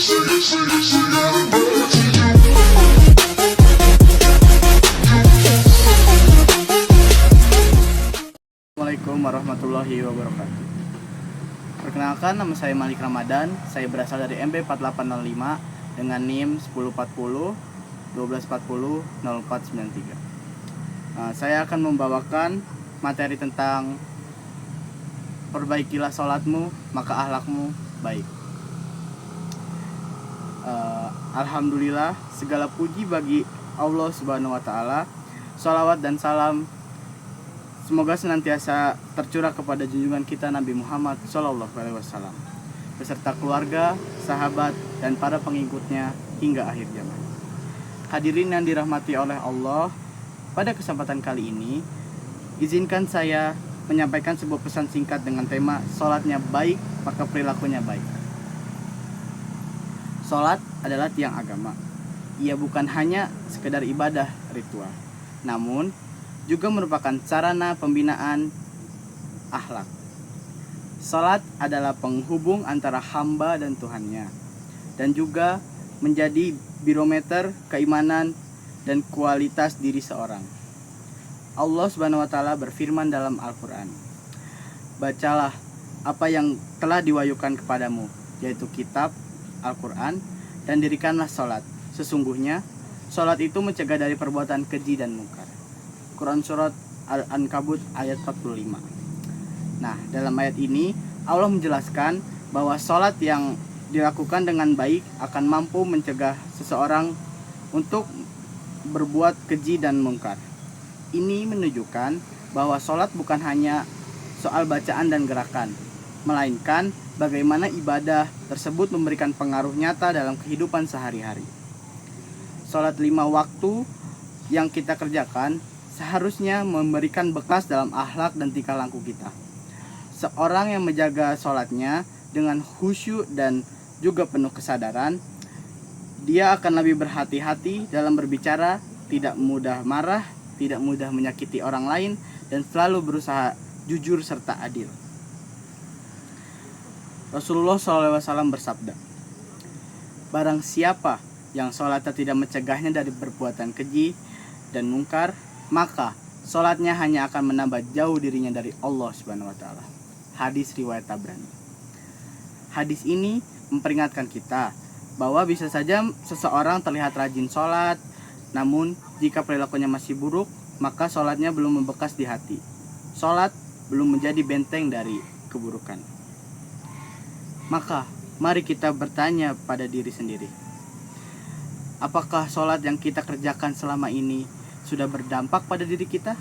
Assalamualaikum warahmatullahi wabarakatuh. Perkenalkan, nama saya Malik Ramadan. Saya berasal dari MB 4805 dengan NIM 1040 1240 0493. Saya akan membawakan materi tentang perbaikilah sholatmu, maka akhlakmu baik. Alhamdulillah, segala puji bagi Allah Subhanahu wa Ta'ala. Shalawat dan salam semoga senantiasa tercurah kepada junjungan kita Nabi Muhammad SAW beserta keluarga, sahabat, dan para pengikutnya hingga akhir zaman. Hadirin yang dirahmati oleh Allah, pada kesempatan kali ini izinkan saya menyampaikan sebuah pesan singkat dengan tema sholatnya baik, maka perilakunya baik. Sholat adalah tiang agama. Ia bukan hanya sekedar ibadah ritual, namun juga merupakan sarana pembinaan akhlak. Salat adalah penghubung antara hamba dan Tuhannya, dan juga menjadi barometer keimanan dan kualitas diri seorang. Allah Subhanahu wa Ta'ala berfirman dalam Al-Quran, bacalah apa yang telah diwahyukan kepadamu, yaitu kitab Al-Quran, dan dirikanlah salat. Sesungguhnya salat itu mencegah dari perbuatan keji dan mungkar. Quran Surat Al-Ankabut ayat 45. Nah, dalam ayat ini Allah menjelaskan bahwa sholat yang dilakukan dengan baik akan mampu mencegah seseorang untuk berbuat keji dan mungkar. Ini menunjukkan bahwa sholat bukan hanya soal bacaan dan gerakan, melainkan bagaimana ibadah tersebut memberikan pengaruh nyata dalam kehidupan sehari-hari. Sholat 5 waktu yang kita kerjakan seharusnya memberikan bekas dalam akhlak dan tingkah laku kita. Seorang yang menjaga sholatnya dengan khusyuk dan juga penuh kesadaran, dia akan lebih berhati-hati dalam berbicara, tidak mudah marah, tidak mudah menyakiti orang lain, dan selalu berusaha jujur serta adil. Rasulullah SAW bersabda, barang siapa yang sholatnya tidak mencegahnya dari perbuatan keji dan mungkar, maka sholatnya hanya akan menambah jauh dirinya dari Allah Subhanahu wa Ta'ala. Hadis riwayat Tabrani. Hadis ini memperingatkan kita bahwa bisa saja seseorang terlihat rajin sholat, namun jika perilakunya masih buruk, maka sholatnya belum membekas di hati. Sholat belum menjadi benteng dari keburukan. Maka mari kita bertanya pada diri sendiri, apakah sholat yang kita kerjakan selama ini sudah berdampak pada diri kita?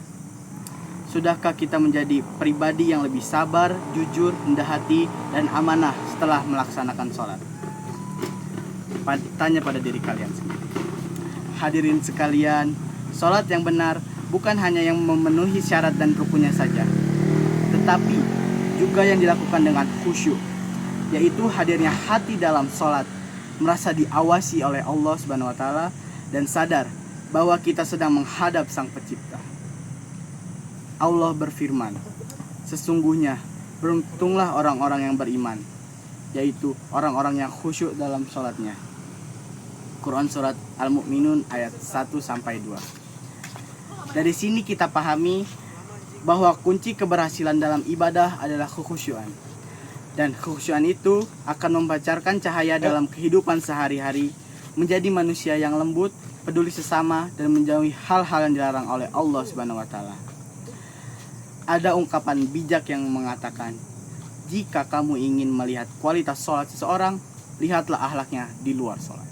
Sudahkah kita menjadi pribadi yang lebih sabar, jujur, rendah hati, dan amanah setelah melaksanakan sholat? Tanya pada diri kalian sendiri. Hadirin sekalian, sholat yang benar bukan hanya yang memenuhi syarat dan rukunnya saja, tetapi juga yang dilakukan dengan khusyuk, yaitu hadirnya hati dalam sholat, merasa diawasi oleh Allah Subhanahu wa Ta'ala, dan sadar bahwa kita sedang menghadap Sang Pencipta. Allah berfirman, sesungguhnya beruntunglah orang-orang yang beriman, yaitu orang-orang yang khusyuk dalam sholatnya. Quran Surat Al-Mu'minun ayat 1-2. Dari sini kita pahami bahwa kunci keberhasilan dalam ibadah adalah kekhusyuan. Dan kekhusyuan itu akan memancarkan cahaya dalam kehidupan sehari-hari, menjadi manusia yang lembut, peduli sesama, dan menjauhi hal-hal yang dilarang oleh Allah Subhanahu wa Ta'ala. Ada ungkapan bijak yang mengatakan, jika kamu ingin melihat kualitas sholat seseorang, lihatlah akhlaknya di luar sholat.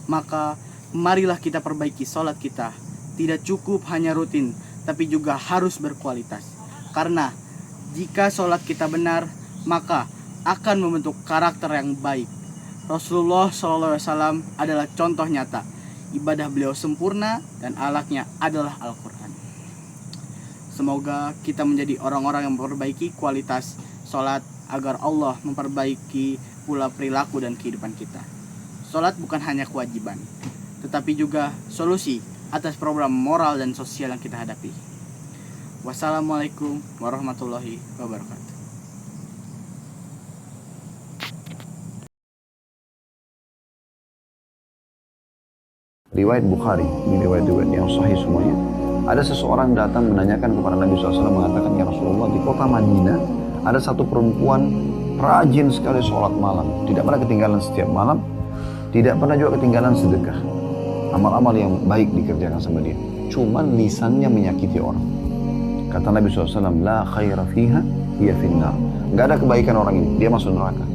Maka marilah kita perbaiki sholat kita. Tidak cukup hanya rutin, tapi juga harus berkualitas. Karena jika sholat kita benar, maka akan membentuk karakter yang baik. Rasulullah SAW adalah contoh nyata. Ibadah beliau sempurna dan akhlaknya adalah Al-Quran. Semoga kita menjadi orang-orang yang memperbaiki kualitas sholat agar Allah memperbaiki pula perilaku dan kehidupan kita. Sholat bukan hanya kewajiban, tetapi juga solusi atas problem moral dan sosial yang kita hadapi. Wassalamualaikum warahmatullahi wabarakatuh. riwayat Bukhari, ini riwayat-riwayat yang sahih semuanya. Ada seseorang datang menanyakan kepada Nabi SAW, mengatakan, ya Rasulullah, di kota Madinah ada satu perempuan rajin sekali sholat malam, tidak pernah ketinggalan setiap malam, tidak pernah juga ketinggalan sedekah. Amal-amal yang baik dikerjakan sama dia. Cuman lisannya menyakiti orang. Kata Nabi SAW, la khaira fiha, hiya finnar. Gak ada kebaikan orang ini, dia masuk neraka.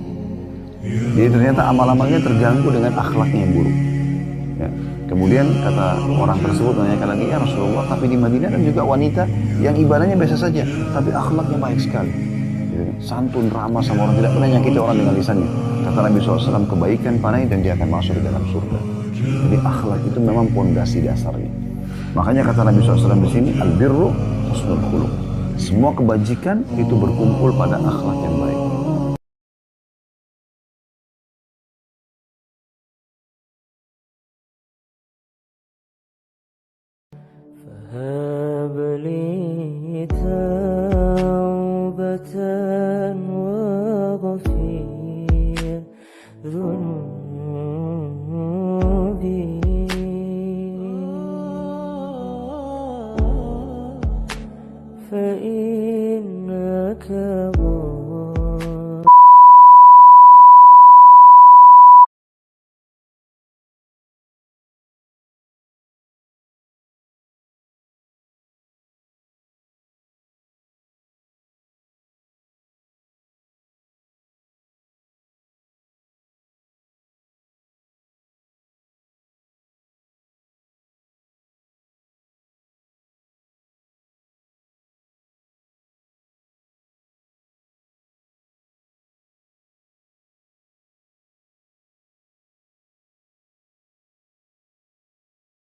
Jadi ternyata amal-amalnya terganggu dengan akhlaknya yang buruk. Ya. Kemudian kata orang tersebut menanyakan lagi, ya Rasulullah, tapi di Madinah ada juga wanita yang ibadahnya biasa saja, tapi akhlaknya baik sekali. Gitu. Santun, ramah sama orang, tidak pernah nyakiti orang dengan lisannya. Kata Nabi SAW, kebaikan panai dan dia akan masuk di dalam surga. Jadi akhlak itu memang pondasi dasarnya. Makanya kata Nabi SAW di sini, al-birru husnul khuluq. Semua kebajikan itu berkumpul pada akhlak yang baik.